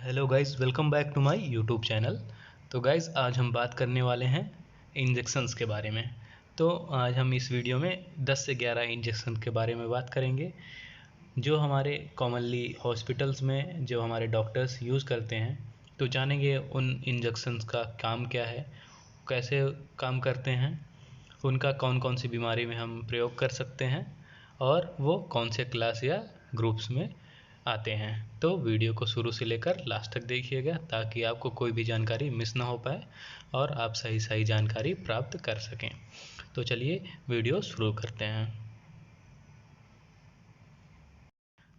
Hello guys, welcome back to my YouTube channel. तो guys, आज हम बात करने वाले हैं इंजेक्शंस के बारे में। तो आज हम इस वीडियो में 10 से 11 इंजेक्शन के बारे में बात करेंगे जो हमारे कॉमनली हॉस्पिटल्स में जो हमारे डॉक्टर्स यूज़ करते हैं। तो जानेंगे उन इंजेक्शंस का काम क्या है, कैसे काम करते हैं, उनका कौन कौन सी बीमारी में हम प्रयोग कर सकते हैं और वो कौन से क्लास या ग्रुप्स में आते हैं। तो वीडियो को शुरू से लेकर लास्ट तक देखिएगा ताकि आपको कोई भी जानकारी मिस ना हो पाए और आप सही सही जानकारी प्राप्त कर सकें। तो चलिए वीडियो शुरू करते हैं।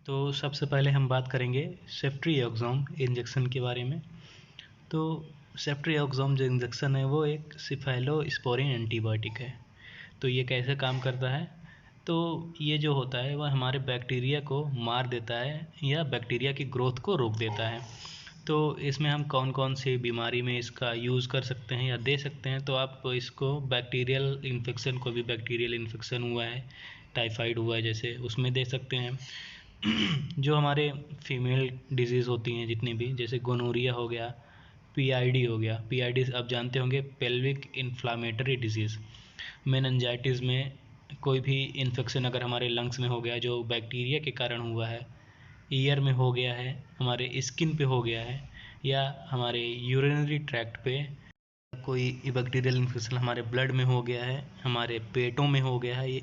तो सबसे पहले हम बात करेंगे सेफ्ट्रियाक्सोम इंजेक्शन के बारे में। तो सेफ्ट्रियाक्सोम जो इंजेक्शन है वो एक सिफाइलोस्पोरिन एंटीबायोटिक है। तो ये कैसे काम करता है? तो ये जो होता है वह हमारे बैक्टीरिया को मार देता है या बैक्टीरिया की ग्रोथ को रोक देता है। तो इसमें हम कौन कौन सी बीमारी में इसका यूज़ कर सकते हैं या दे सकते हैं? तो आप इसको बैक्टीरियल इन्फेक्शन, को भी बैक्टीरियल इन्फेक्शन हुआ है, टाइफाइड हुआ है जैसे, उसमें दे सकते हैं। जो हमारे फीमेल डिजीज़ होती हैं जितनी भी, जैसे गोनोरिया हो गया, पीआईडी हो गया। पीआईडी आप जानते होंगे, पेल्विक इन्फ्लामेटरी डिजीज़। मेनिंजाइटिस में कोई भी इन्फेक्शन अगर हमारे लंग्स में हो गया जो बैक्टीरिया के कारण हुआ है, ईयर में हो गया है, हमारे स्किन पे हो गया है, या हमारे यूरिनरी ट्रैक्ट पे कोई बैक्टीरियल इन्फेक्शन हमारे ब्लड में हो गया है, हमारे पेटों में हो गया है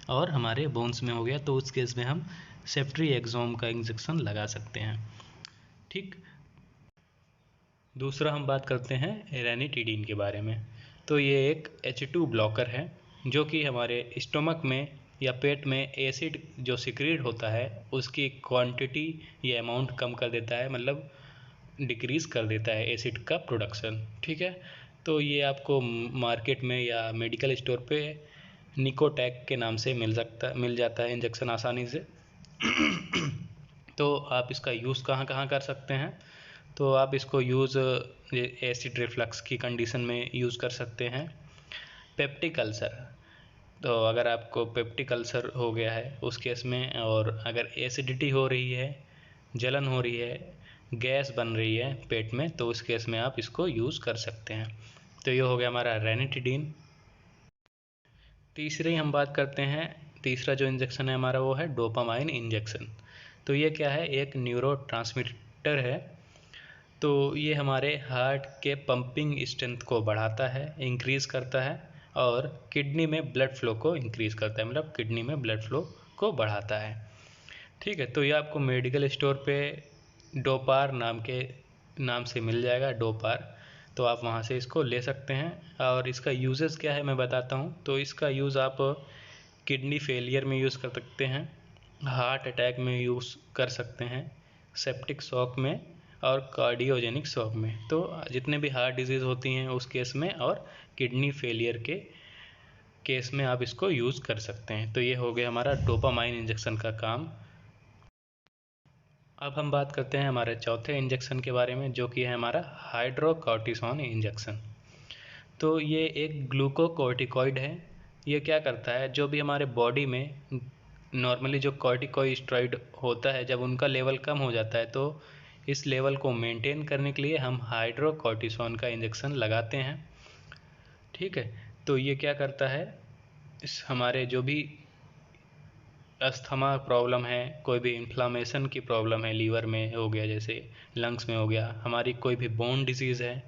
और हमारे बोन्स में हो गया, तो उस केस में हम सेफ्ट्रियाक्सोम का इंजेक्शन लगा सकते हैं। ठीक। दूसरा हम बात करते हैं रेनिटिडीन के बारे में। तो ये एक H2 ब्लॉकर है जो कि हमारे स्टोमक में या पेट में एसिड जो सिक्रीट होता है उसकी क्वांटिटी या अमाउंट कम कर देता है, मतलब डिक्रीज़ कर देता है एसिड का प्रोडक्शन। ठीक है। तो ये आपको मार्केट में या मेडिकल स्टोर पे निकोटैक के नाम से मिल जाता है इंजेक्शन आसानी से। तो आप इसका यूज़ कहाँ कहाँ कर सकते हैं? तो आप इसको यूज़ एसिड रिफ्लक्स की कंडीशन में यूज़ कर सकते हैं। पेप्टिक अल्सर, तो अगर आपको पेप्टिक अल्सर हो गया है उस केस में, और अगर एसिडिटी हो रही है, जलन हो रही है, गैस बन रही है पेट में, तो उस केस में आप इसको यूज़ कर सकते हैं। तो ये हो गया हमारा रेनिटिडीन। तीसरी हम बात करते हैं, तीसरा जो इंजेक्शन है हमारा वो है डोपामाइन इंजेक्शन। तो ये क्या है? एक न्यूरोट्रांसमीटर है। तो ये हमारे हार्ट के पंपिंग स्ट्रेंथ को बढ़ाता है, इंक्रीज़ करता है, और किडनी में ब्लड फ्लो को इंक्रीज़ करता है, मतलब किडनी में ब्लड फ्लो को बढ़ाता है। ठीक है। तो ये आपको मेडिकल स्टोर पे डोपार नाम से मिल जाएगा, डोपार। तो आप वहाँ से इसको ले सकते हैं। और इसका यूजेस क्या है मैं बताता हूँ। तो इसका यूज़ आप किडनी फेलियर में यूज़ कर सकते हैं, हार्ट अटैक में यूज़ कर सकते हैं, सेप्टिक शॉक में और कार्डियोजेनिक शॉक में। तो जितने भी हार्ट डिजीज़ होती हैं उस केस में, और किडनी फेलियर के केस में आप इसको यूज़ कर सकते हैं। तो ये हो गया हमारा डोपामाइन इंजेक्शन का काम। अब हम बात करते हैं हमारे चौथे इंजेक्शन के बारे में, जो कि है हमारा हाइड्रोकॉर्टिसोन इंजेक्शन। तो ये एक ग्लूकोकॉर्टिकॉइड है। ये क्या करता है, जो भी हमारे बॉडी में नॉर्मली जो कॉर्टिकोस्टेरॉइड होता है, जब उनका लेवल कम हो जाता है, तो इस लेवल को मेंटेन करने के लिए हम हाइड्रोकॉर्टिसोन का इंजेक्शन लगाते हैं। ठीक है। तो ये क्या करता है, इस हमारे जो भी अस्थमा प्रॉब्लम है, कोई भी इन्फ्लामेशन की प्रॉब्लम है, लीवर में हो गया, जैसे लंग्स में हो गया, हमारी कोई भी बोन डिजीज़ है,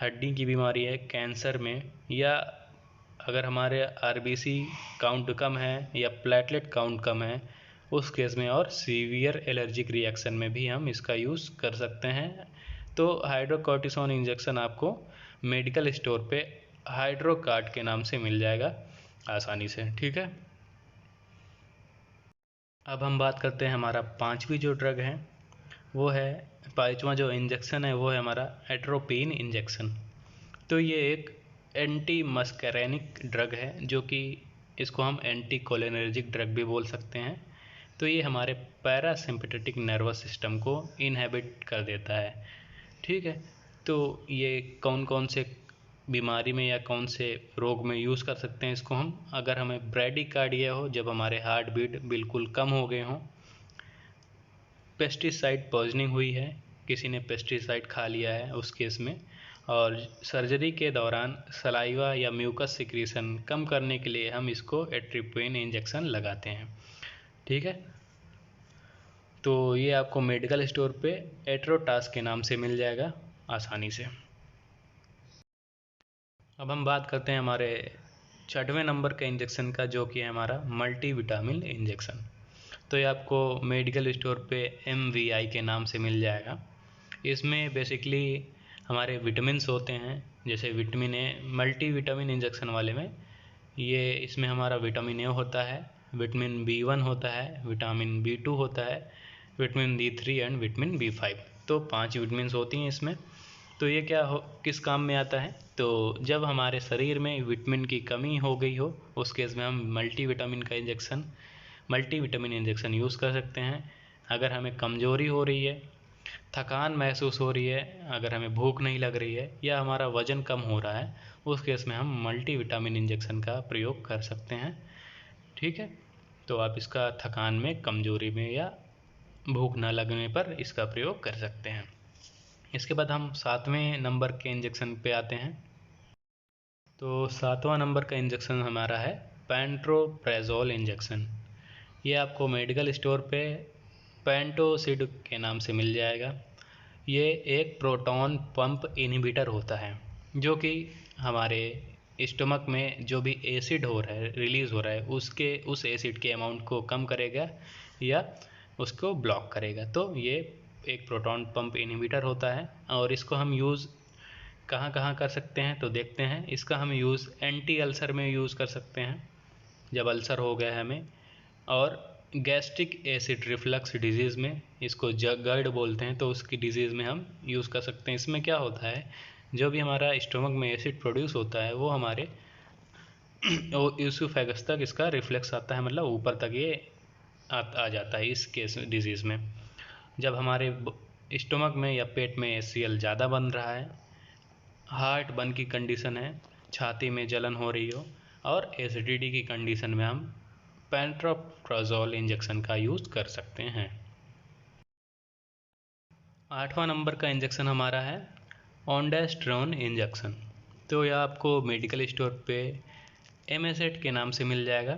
हड्डी की बीमारी है, कैंसर में, या अगर हमारे आरबीसी काउंट कम है या प्लेटलेट काउंट कम है उस केस में, और सीवियर एलर्जिक रिएक्शन में भी हम इसका यूज़ कर सकते हैं। तो हाइड्रोकॉर्टिसोन इंजेक्शन आपको मेडिकल स्टोर पे हाइड्रोकार्ट के नाम से मिल जाएगा आसानी से। ठीक है। अब हम बात करते हैं हमारा पांचवी जो ड्रग है वो है, पांचवा जो इंजेक्शन है वो है हमारा एट्रोपिन इंजेक्शन। तो ये एक एंटी मस्करेनिक ड्रग है, जो कि इसको हम एंटी कोलिनर्जिक ड्रग भी बोल सकते हैं। तो ये हमारे पैरासिम्पैथेटिक नर्वस सिस्टम को इनहेबिट कर देता है। ठीक है। तो ये कौन कौन से बीमारी में या कौन से रोग में यूज़ कर सकते हैं इसको हम? अगर हमें ब्रैडीकार्डिया हो, जब हमारे हार्ट बीट बिल्कुल कम हो गए हों, पेस्टिसाइड पॉइजनिंग हुई है, किसी ने पेस्टिसाइड खा लिया है उस केस में, और सर्जरी के दौरान सलाइवा या म्यूकस सिक्रीशन कम करने के लिए हम इसको एट्रोपिन इंजेक्शन लगाते हैं। ठीक है, तो ये आपको मेडिकल स्टोर पे एट्रोटास के नाम से मिल जाएगा आसानी से। अब हम बात करते हैं हमारे 6वें नंबर का इंजेक्शन का, जो कि है हमारा मल्टीविटामिन इंजेक्शन। तो ये आपको मेडिकल स्टोर पे MVI के नाम से मिल जाएगा। इसमें बेसिकली हमारे विटामिन्स होते हैं, जैसे विटामिन ए, मल्टीविटामिन इंजेक्शन वाले में ये इसमें हमारा विटामिन ए होता है, विटामिन B1 होता है, विटामिन B2 होता है, vitamin D3 and vitamin B5। तो 5 विटामिन्स होती हैं इसमें। तो ये किस काम में आता है, तो जब हमारे शरीर में विटामिन की कमी हो गई हो उस केस में हम मल्टीविटामिन इंजेक्शन यूज़ कर सकते हैं। अगर हमें कमज़ोरी हो रही है, थकान महसूस हो रही है, अगर हमें भूख नहीं लग रही है या हमारा वज़न कम हो रहा है, उस केस में हम मल्टीविटामिन इंजेक्शन का प्रयोग कर सकते हैं। ठीक है, तो आप इसका थकान में, कमज़ोरी में या भूख न लगने पर इसका प्रयोग कर सकते हैं। इसके बाद हम 7वें नंबर के इंजेक्शन पे आते हैं। तो 7वां नंबर का इंजेक्शन हमारा है पैंट्रोप्रेजोल इंजेक्शन। ये आपको मेडिकल स्टोर पे पेंटोसिड के नाम से मिल जाएगा। ये एक प्रोटॉन पंप इनहिबिटर होता है, जो कि हमारे स्टमक में जो भी एसिड हो रहा है, रिलीज़ हो रहा है, उस एसिड के अमाउंट को कम करेगा या उसको ब्लॉक करेगा। तो ये एक प्रोटॉन पंप इनहिबिटर होता है, और इसको हम यूज़ कहाँ कहाँ कर सकते हैं तो देखते हैं। इसका हम यूज़ एंटी अल्सर में यूज़ कर सकते हैं, जब अल्सर हो गया है हमें, और गैस्ट्रिक एसिड रिफ्लक्स डिजीज़ में, इसको GERD बोलते हैं, तो उसकी डिजीज़ में हम यूज़ कर सकते हैं। इसमें क्या होता है, जो भी हमारा स्टमक में एसिड प्रोड्यूस होता है वो हमारे ईसोफेगस तक इसका रिफ्लेक्स आता है, मतलब ऊपर तक ये आ जाता है इस केस डिजीज़ में। जब हमारे स्टमक में या पेट में HCl ज़्यादा बन रहा है, हार्ट बर्न की कंडीशन है, छाती में जलन हो रही हो, और एसिडिटी की कंडीशन में हम पैंट्रोप्राजोल इंजेक्शन का यूज़ कर सकते हैं। 8वां नंबर का इंजेक्शन हमारा है ऑन्डास्ट्रोन इंजेक्शन। तो यह आपको मेडिकल स्टोर पे MSAT के नाम से मिल जाएगा।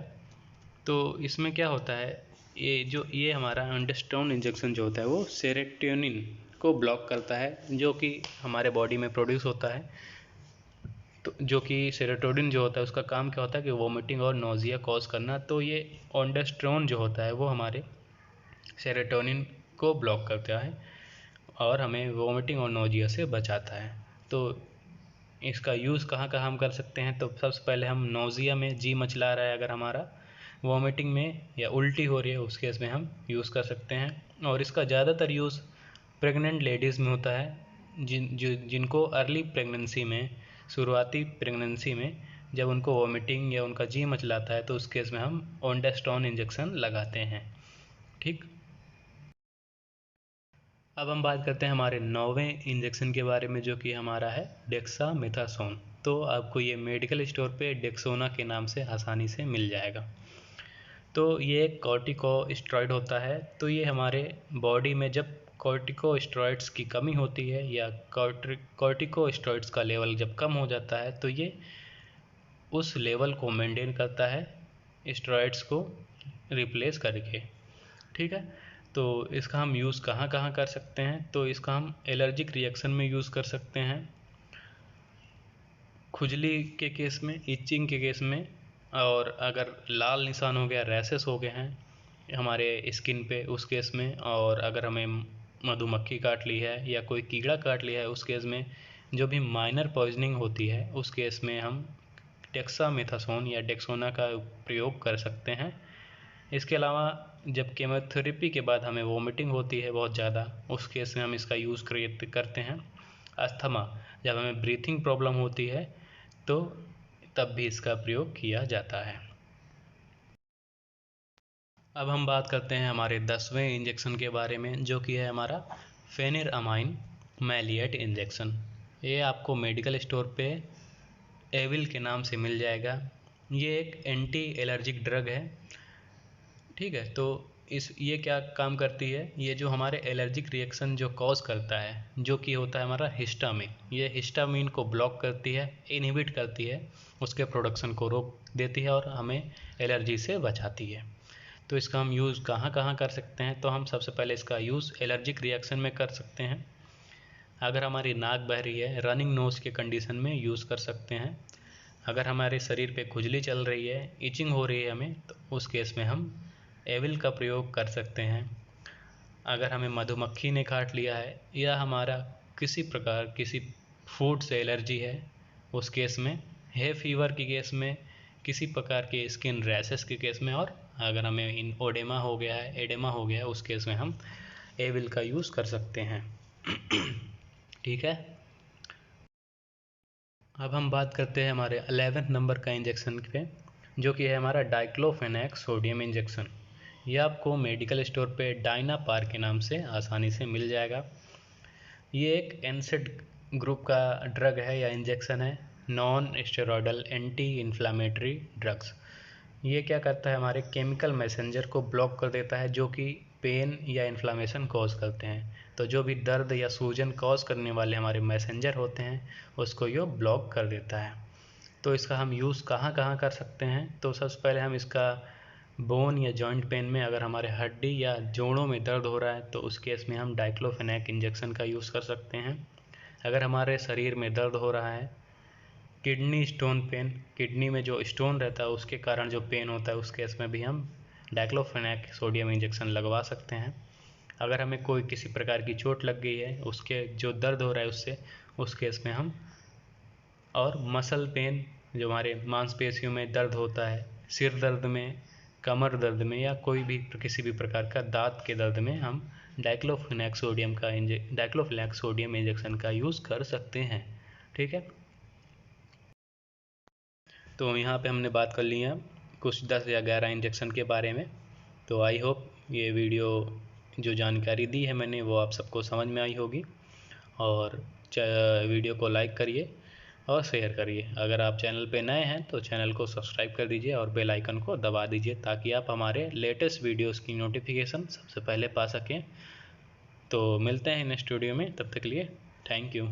तो इसमें क्या होता है, ये हमारा ऑन्डास्ट्रोन इंजेक्शन जो होता है वो सेरोटोनिन को ब्लॉक करता है, जो कि हमारे बॉडी में प्रोड्यूस होता है। तो जो कि सेरोटोनिन जो होता है उसका काम क्या होता है कि वोमिटिंग और नोज़िया कॉज करना। तो ये ऑन्डास्ट्रोन जो होता है वो हमारे सेरोटोनिन को ब्लॉक करता है और हमें वोमिटिंग और नोज़िया से बचाता है। तो इसका यूज़ कहाँ कहाँ हम कर सकते हैं, तो सबसे पहले हम नोज़िया में, जी मचला रहा है अगर हमारा, वोमिटिंग में या उल्टी हो रही है उस केस में हम यूज़ कर सकते हैं। और इसका ज़्यादातर यूज़ प्रेग्नेंट लेडीज़ में होता है, जिनको अर्ली प्रेगनेंसी में, शुरुआती प्रेगनेंसी में जब उनको वोमिटिंग या उनका जी मचलाता है तो उस केस में हम ऑन्डास्ट्रोन इंजेक्शन लगाते हैं। ठीक, अब हम बात करते हैं हमारे 9वें इंजेक्शन के बारे में, जो कि हमारा है डेक्सामेथासोन। तो आपको ये मेडिकल स्टोर पे डेक्सोना के नाम से आसानी से मिल जाएगा। तो ये एक कॉर्टिकोस्टेरॉइड होता है। तो ये हमारे बॉडी में जब कॉर्टिकोस्टेरॉइड्स की कमी होती है या कॉर्टिकोस्टेरॉइड्स का लेवल जब कम हो जाता है, तो ये उस लेवल को मेंटेन करता है स्टेरॉइड्स को रिप्लेस करके। ठीक है, तो इसका हम यूज़ कहाँ कहाँ कर सकते हैं, तो इसका हम एलर्जिक रिएक्शन में यूज़ कर सकते हैं, खुजली के केस में, इचिंग के केस में, और अगर लाल निशान हो गया, रैशेस हो गए हैं हमारे स्किन पे उस केस में, और अगर हमें मधुमक्खी काट ली है या कोई कीड़ा काट लिया है उस केस में, जो भी माइनर पॉइजनिंग होती है उस केस में हम डेक्सामेथासोन या डेक्सोना का प्रयोग कर सकते हैं। इसके अलावा जब केमोथेरेपी के बाद हमें वोमिटिंग होती है बहुत ज़्यादा, उस केस में हम इसका यूज़ करते हैं। अस्थमा, जब हमें ब्रीथिंग प्रॉब्लम होती है तो तब भी इसका प्रयोग किया जाता है। अब हम बात करते हैं हमारे 10वें इंजेक्शन के बारे में, जो कि है हमारा फेनिरामाइन मैलिएट इंजेक्शन। ये आपको मेडिकल स्टोर पे एविल के नाम से मिल जाएगा। ये एक एंटी एलर्जिक ड्रग है। ठीक है, तो ये क्या काम करती है, ये जो हमारे एलर्जिक रिएक्शन जो कॉज करता है, जो कि होता है हमारा हिस्टामिन, ये हिस्टामिन को ब्लॉक करती है, इनहिबिट करती है, उसके प्रोडक्शन को रोक देती है और हमें एलर्जी से बचाती है। तो इसका हम यूज़ कहाँ कहाँ कर सकते हैं, तो हम सबसे पहले इसका यूज़ एलर्जिक रिएक्शन में कर सकते हैं। अगर हमारी नाक बह रही है, रनिंग नोज़ के कंडीशन में यूज़ कर सकते हैं। अगर हमारे शरीर पे खुजली चल रही है, इचिंग हो रही है हमें, तो उस केस में हम एविल का प्रयोग कर सकते हैं। अगर हमें मधुमक्खी ने काट लिया है या हमारा किसी फूड से एलर्जी है, उस केस में, है फीवर के केस में, किसी प्रकार के स्किन रैशेस के केस में, और अगर हमें एडेमा हो गया है, उस केस में हम एविल का यूज़ कर सकते हैं। ठीक है। अब हम बात करते हैं हमारे 11वें नंबर का इंजेक्शन पे, जो कि है हमारा डाइक्लोफेनेक सोडियम इंजेक्शन। ये आपको मेडिकल स्टोर पे डायनापार के नाम से आसानी से मिल जाएगा। ये एक एनसेड ग्रुप का ड्रग है या इंजेक्शन है, non steroidal anti inflammatory drugs. ये क्या करता है, हमारे केमिकल मैसेंजर को ब्लॉक कर देता है, जो कि पेन या इन्फ्लामेशन कॉज करते हैं। तो जो भी दर्द या सूजन कॉज करने वाले हमारे मैसेंजर होते हैं, उसको ये ब्लॉक कर देता है। तो इसका हम यूज़ कहाँ कहाँ कर सकते हैं, तो सबसे पहले हम इसका बोन या जॉइंट पेन में, अगर हमारे हड्डी या जोड़ों में दर्द हो रहा है, तो उस केस में हम डाइक्लोफेनेक इंजेक्शन का यूज़ कर सकते हैं। अगर हमारे शरीर में दर्द हो रहा है, किडनी स्टोन पेन, किडनी में जो स्टोन रहता है उसके कारण जो पेन होता है, उस केस में भी हम डाइक्लोफेनेक सोडियम इंजेक्शन लगवा सकते हैं। अगर हमें कोई किसी प्रकार की चोट लग गई है, उसके जो दर्द हो रहा है उससे, उस केस में हम, और मसल पेन, जो हमारे मांसपेशियों में दर्द होता है, सिर दर्द में, कमर दर्द में, या कोई भी किसी भी प्रकार का दांत के दर्द में, हम डाइक्लोफेनेक सोडियम इंजेक्शन का यूज़ कर सकते हैं। ठीक है। तो यहाँ पे हमने बात कर ली है कुछ 10 या 11 इंजेक्शन के बारे में। तो आई होप ये वीडियो जो जानकारी दी है मैंने, वो आप सबको समझ में आई होगी। और वीडियो को लाइक करिए और शेयर करिए। अगर आप चैनल पे नए हैं तो चैनल को सब्सक्राइब कर दीजिए और बेल आइकन को दबा दीजिए, ताकि आप हमारे लेटेस्ट वीडियोस की नोटिफिकेशन सबसे पहले पा सकें। तो मिलते हैं नेक्स्ट वीडियो में, तब तक के लिए थैंक यू।